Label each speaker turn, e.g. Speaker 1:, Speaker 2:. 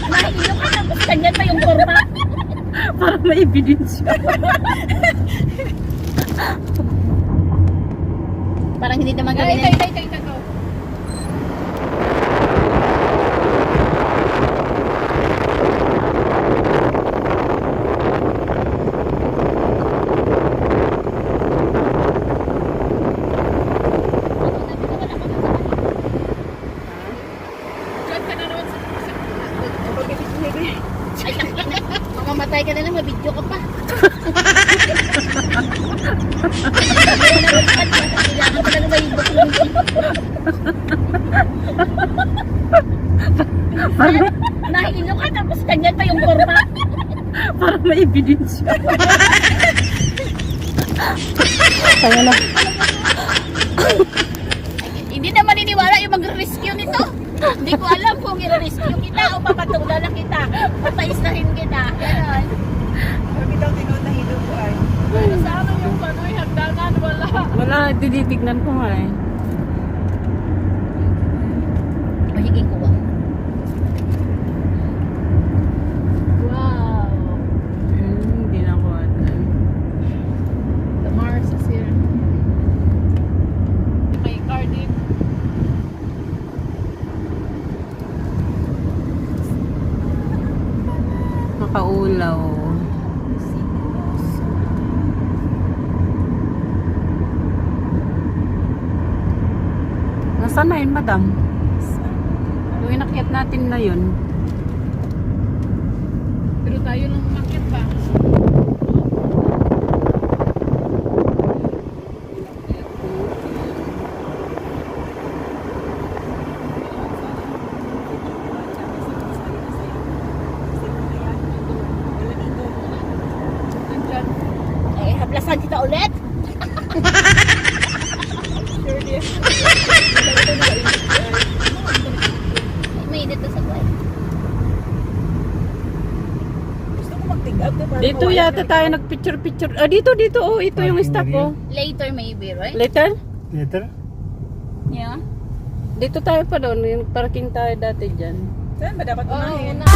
Speaker 1: Nahihilo ka tapos ganyan pa yung forma.
Speaker 2: Para may ebidensya.
Speaker 1: Parang hindi naman ganyan.
Speaker 3: Ito.
Speaker 1: Mamamatay ka na lang, mabidyo ka pa. Kailangan pa lang ba yung nahihilo ka tapos ganyan pa yung forma.
Speaker 2: Para may ebidensya. Kaya na.
Speaker 1: Hindi na maniniwala yung mag-rescue nito. Hindi ko alam kung i-rescue kita o papatulan na kita. Pataistahin kita. Ganon.
Speaker 3: Kami daw tinod na hilo ko ay. Sa ano yung panoy hagdanan? Wala.
Speaker 2: Wala, tinitignan ko nga eh.
Speaker 1: Magiging kuha.
Speaker 3: Wow.
Speaker 2: Hindi na ko alam.
Speaker 3: The Mars is here. May Cardiff.
Speaker 2: Makaulaw. Nasaan na yun, madam? Yung inakyat natin na yun.
Speaker 3: Pero tayo nung umakyat pa. Nandyan.
Speaker 1: Eh, hablasan kita ulit.
Speaker 3: Sure dear.
Speaker 1: May init na sa buhay.
Speaker 3: Gusto ko mag-tig-up.
Speaker 2: Dito yata tayo nagpicture-picture. Ah, dito. Oh, ito yung stop ko.
Speaker 1: Later maybe, right?
Speaker 2: Later?
Speaker 4: Later?
Speaker 1: Yeah.
Speaker 2: Dito tayo pa doon. Yung parking tayo dati dyan.
Speaker 3: Saan ba dapat unahin?
Speaker 1: Oh,